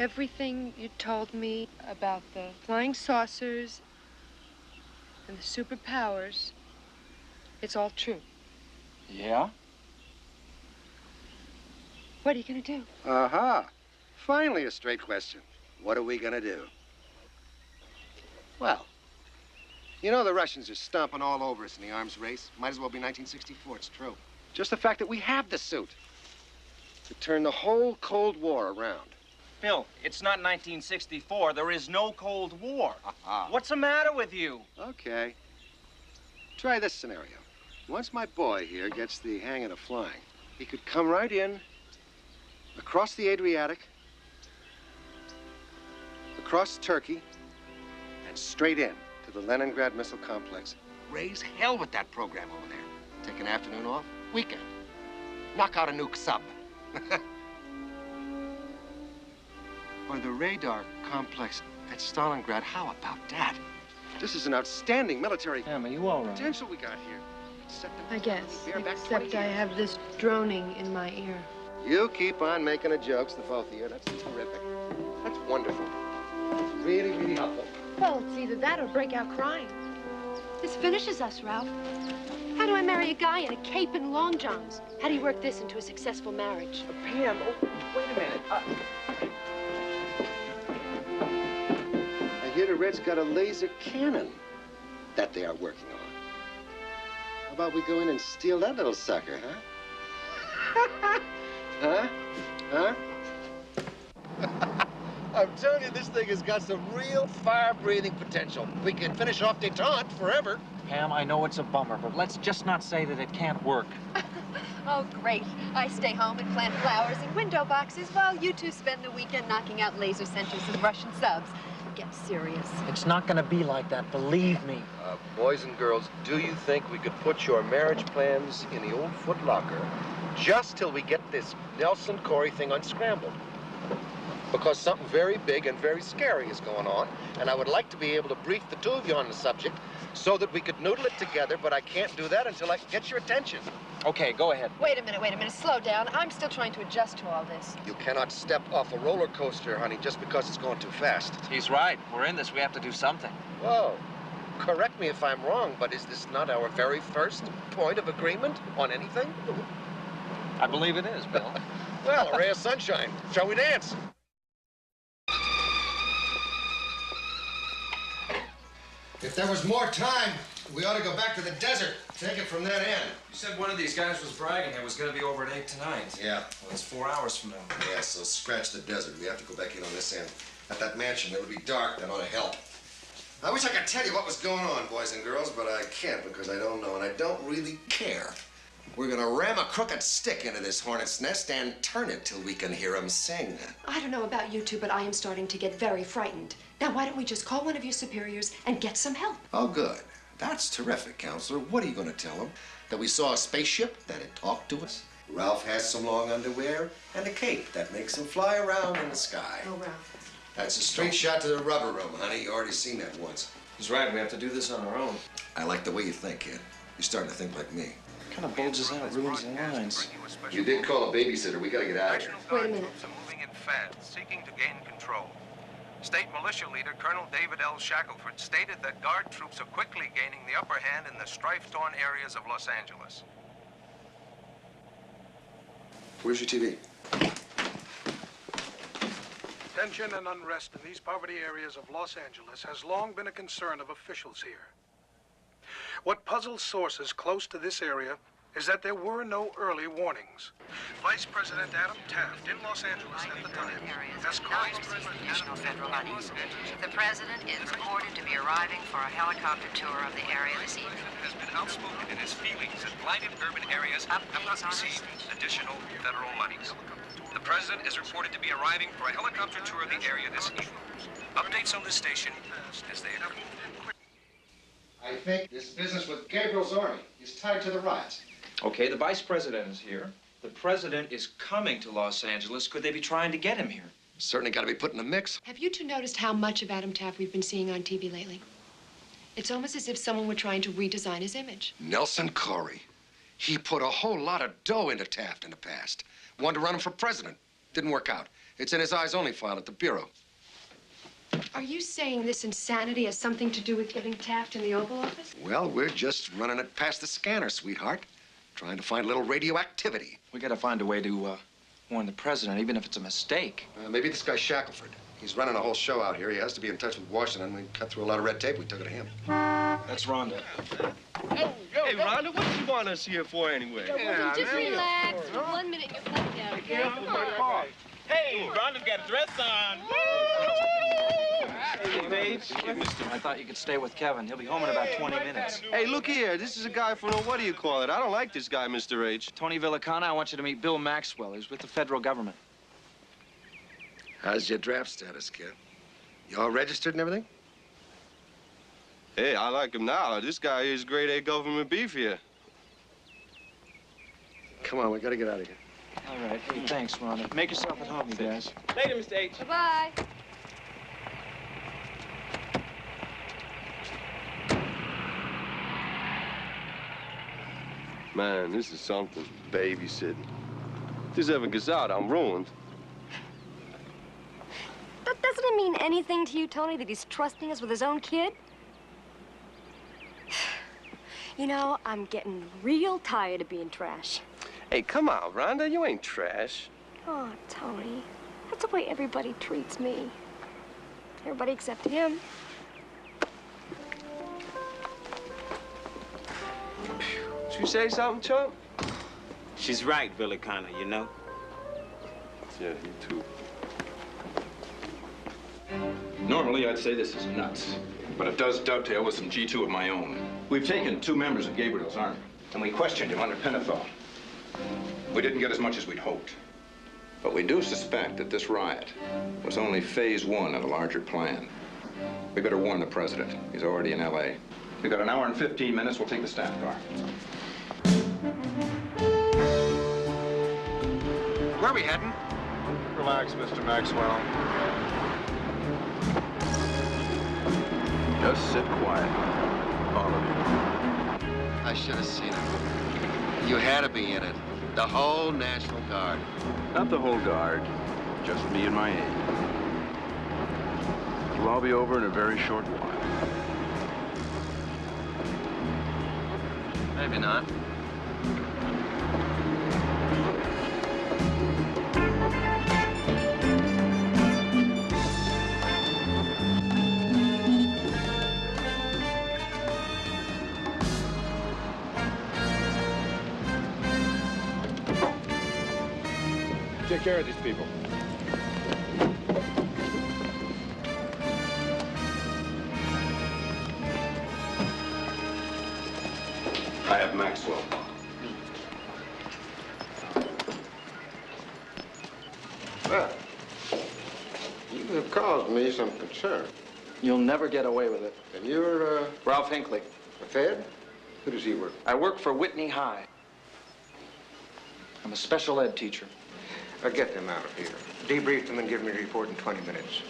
Everything you told me about the flying saucers and the superpowers, it's all true. Yeah? What are you gonna do? Aha. Finally a straight question. What are we gonna do? Well, you know the Russians are stomping all over us in the arms race. Might as well be 1964, it's true. Just the fact that we have the suit could turn the whole Cold War around. Bill, it's not 1964. There is no Cold War. What's the matter with you? Okay. Try this scenario. Once my boy here gets the hang of flying, he could come right in, across the Adriatic, across Turkey, and straight in to the Leningrad Missile Complex. Raise hell with that program over there. Take an afternoon off, weekend. Knock out a nuke sub. Or the radar complex at Stalingrad. How about that? This is an outstanding military Em, are you all right? potential we got here. I guess, except I have this droning in my ear. You keep on making the jokes, the both of you. That's terrific. That's wonderful. That's really, really helpful. Well, it's either that or break out crying. This finishes us, Ralph. How do I marry a guy in a cape and long johns? How do you work this into a successful marriage? Pam, oh, wait a minute. I hear the Reds got a laser cannon that they are working on. How about we go in and steal that little sucker, huh? Huh? Huh? I'm telling you, this thing has got some real fire-breathing potential. We can finish off detente forever. Pam, I know it's a bummer, but let's just not say that it can't work. Oh, great. I stay home and plant flowers in window boxes while you two spend the weekend knocking out laser centers and Russian subs. Get serious. It's not gonna be like that, believe me. Boys and girls, do you think we could put your marriage plans in the old Foot Locker just till we get this Nelson Corey thing unscrambled? Because something very big and very scary is going on, and I would like to be able to brief the two of you on the subject so that we could noodle it together, but I can't do that until I can get your attention. Okay, go ahead. Wait a minute. Slow down. I'm still trying to adjust to all this. You cannot step off a roller coaster, honey, just because it's going too fast. He's right. We're in this. We have to do something. Whoa. Correct me if I'm wrong, but is this not our very first point of agreement on anything? I believe it is, Bill. Well, a ray of sunshine. Shall we dance? If there was more time, we ought to go back to the desert. Take it from that end. You said one of these guys was bragging it was going to be over at 8 tonight. Yeah. Well, it's 4 hours from now. Yeah, so scratch the desert. We have to go back in on this end. At that mansion, it'll be dark. That ought to help. I wish I could tell you what was going on, boys and girls, but I can't because I don't know, and I don't really care. We're gonna ram a crooked stick into this hornet's nest and turn it till we can hear 'em sing. I don't know about you two, but I am starting to get very frightened. Now, why don't we just call one of your superiors and get some help? Oh, good. That's terrific, Counselor. What are you gonna tell them? That we saw a spaceship, that it talked to us? Ralph has some long underwear and a cape that makes him fly around in the sky. Oh, Ralph. That's a straight shot to the rubber room, honey. You already seen that once. He's right. We have to do this on our own. I like the way you think, kid. You're starting to think like me. Kind of bulges out, ruins the lines. You did call a babysitter. We gotta get out of here. Wait a minute. Moving in fast, seeking to gain control. State militia leader Colonel David L. Shackelford stated that Guard troops are quickly gaining the upper hand in the strife-torn areas of Los Angeles. Where's your TV? Tension and unrest in these poverty areas of Los Angeles has long been a concern of officials here. What puzzles sources close to this area is that there were no early warnings. Vice President Adam Taft in Los Angeles at the time has caused additional federal monies. The president is reported to be arriving for a helicopter tour of the area this evening. Has been outspoken in his feelings that blighted urban areas have not received additional federal monies. The president is reported to be arriving for a helicopter tour of the area this evening. Updates on this station as they occur. I think this business with Gabriel's army is tied to the riots. Okay, the vice president is here. The president is coming to Los Angeles. Could they be trying to get him here? Certainly got to be put in the mix. Have you two noticed how much of Adam Taft we've been seeing on TV lately? It's almost as if someone were trying to redesign his image. Nelson Corey. He put a whole lot of dough into Taft in the past. Wanted to run him for president. Didn't work out. It's in his eyes-only file at the Bureau. Are you saying this insanity has something to do with getting Taft in the Oval Office? Well, we're just running it past the scanner, sweetheart. Trying to find a little radioactivity. We gotta find a way to warn the president, even if it's a mistake. Maybe this guy Shackelford. He's running a whole show out here. He has to be in touch with Washington. We cut through a lot of red tape. We took it to him. That's Rhonda. Hey, Rhonda, what you want us here for anyway? Just relax. For 1 minute, you're playing down, okay? Come on. Hey, Rhonda's got a dress on. Hey, babes. I thought you could stay with Kevin. He'll be home in about 20 minutes. Hey, look here. This is a guy from, what do you call it? I don't like this guy, Mr. H. Tony Villicana, I want you to meet Bill Maxwell. He's with the federal government. How's your draft status, kid? You all registered and everything? Hey, I like him now. This guy is grade A government beef here. Come on, we gotta get out of here. All right. Hey, thanks, Rhonda. Make yourself at home, you guys. Later, Mr. H. Bye-bye. Man, this is something. Babysitting. If this ever gets out, I'm ruined. Doesn't it mean anything to you, Tony, that he's trusting us with his own kid? You know, I'm getting real tired of being trash. Hey, come on, Rhonda. You ain't trash. Oh, Tony, that's the way everybody treats me. Everybody except him. Did you say something, chump? She's right, Villicana, you know? Yeah, you too. Normally, I'd say this is nuts, but it does dovetail with some G2 of my own. We've taken 2 members of Gabriel's army, and we questioned him under Penethol. We didn't get as much as we'd hoped. But we do suspect that this riot was only phase 1 of a larger plan. We better warn the president. He's already in L.A. We've got an hour and 15 minutes. We'll take the staff car. Where are we heading? Relax, Mr. Maxwell. Just sit quiet, all of you. I should have seen it. You had to be in it. The whole National Guard. Not the whole guard, just me and my aide. It'll all be over in a very short while. Maybe not. Take care of these people. I have Maxwell. Well, you have caused me some concern. You'll never get away with it. And you're, Ralph Hinkley. a Fed? Who does he work? I work for Whitney High. I'm a special ed teacher. Get them out of here. Debrief them and give me a report in 20 minutes.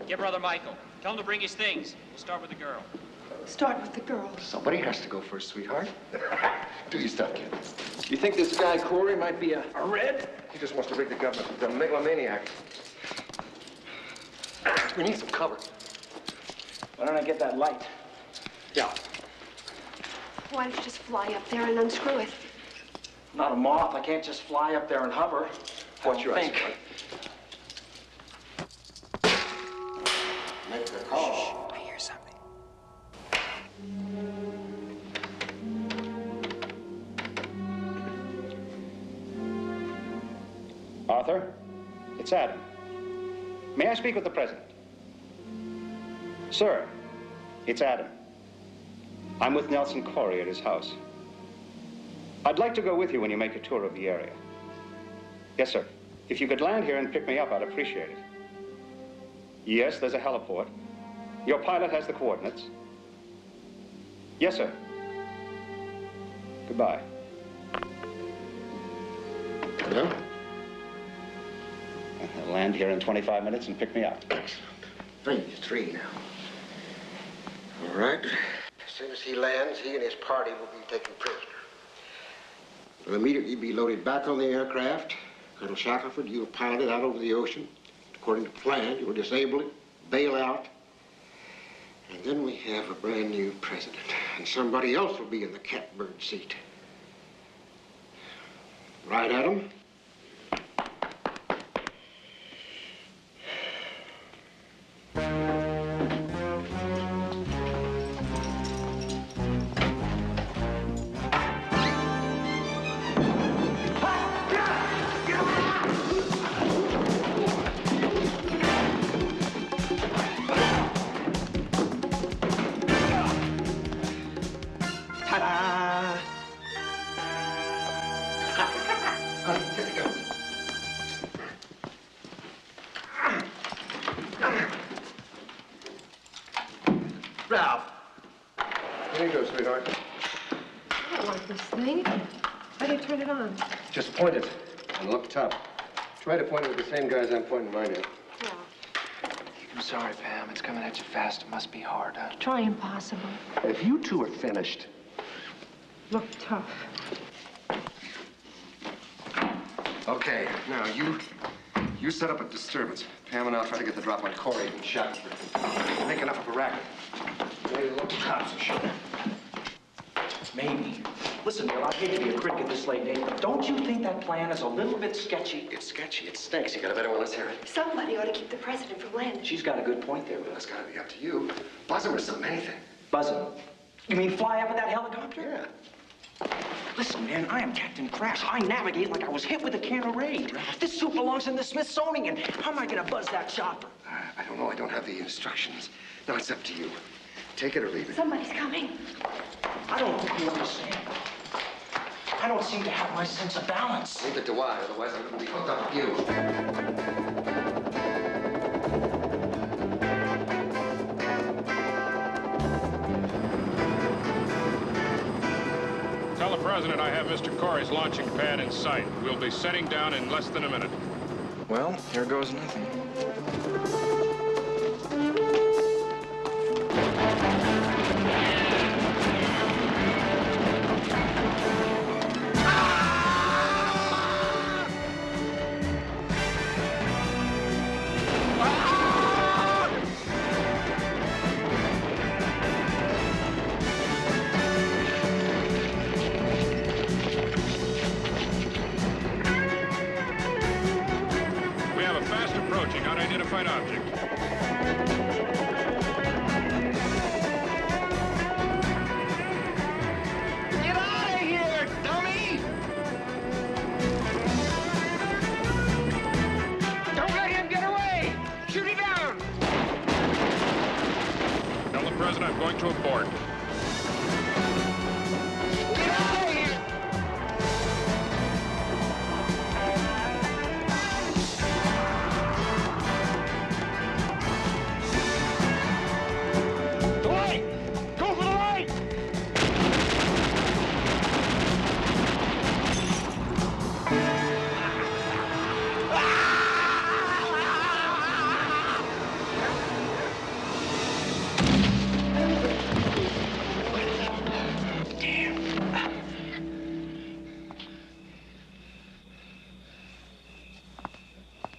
Get Brother Michael. Tell him to bring his things. We'll start with the girl. Start with the girl. Somebody has to go first, sweetheart. Do your stuff, kid. You think this guy Corey might be a red? He just wants to rig the government. He's a megalomaniac. We need some cover. Why don't I get that light? Yeah. Why don't you just fly up there and unscrew it? I'm not a moth. I can't just fly up there and hover. Watch your eyes, think. sweetheart. Make the call. I hear something. Arthur, it's Adam. May I speak with the president? Sir, it's Adam. I'm with Nelson Corey at his house. I'd like to go with you when you make a tour of the area. Yes, sir. If you could land here and pick me up, I'd appreciate it. Yes, there's a heliport. Your pilot has the coordinates. Yes, sir. Goodbye. Yeah? He'll land here in 25 minutes and pick me up. Phase 3 now. All right. As soon as he lands, he and his party will be taken prisoner. They'll immediately be loaded back on the aircraft. Colonel Shackelford, you'll pilot it out over the ocean. According to plan, you'll disable it, bail out. And then we have a brand new president. And somebody else will be in the catbird seat. Right, Adam? Ralph. Here you go, sweetheart. I don't like this thing. How do you turn it on? Just point it and look tough. Try to point it at the same guys I'm pointing mine at. Yeah. I'm sorry, Pam. It's coming at you fast. It must be hard, huh? Try impossible. If you two are finished. Look tough. Okay, now you set up a disturbance. Pam and I'll try to get the drop on Corey and Shackelford. Make enough of a racket. Maybe look cops and shit. Maybe. Listen, Bill, I hate to be a critic at this late date, but don't you think that plan is a little bit sketchy? It's sketchy. It stinks. You got a better one? Let's hear it. Somebody ought to keep the president from landing. She's got a good point there, Well, Bill. that's got to be up to you. Buzz him or something, anything. Buzzing. You mean fly up in that helicopter? Yeah. Listen, man, I am Captain Crash. I navigate like I was hit with a can of raid. This suit belongs in the Smithsonian. How am I gonna buzz that chopper? I don't know. I don't have the instructions. No, it's up to you. Take it or leave it. Somebody's coming. I don't think you understand. I don't seem to have my sense of balance. Leave it to I, otherwise I'm going to be hooked up with you. Tell the president I have Mr. Corey's launching pad in sight. We'll be setting down in less than a minute. Well, here goes nothing. Unidentified object. Get out of here, dummy! Don't let him get away! Shoot him down! Tell the president I'm going to abort. Get out of here!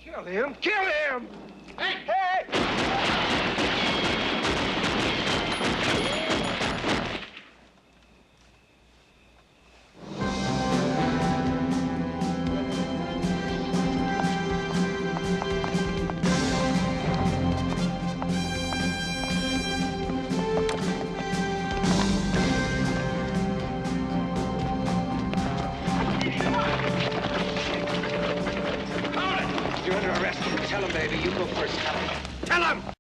Kill him! Kill him! Hey! Hey!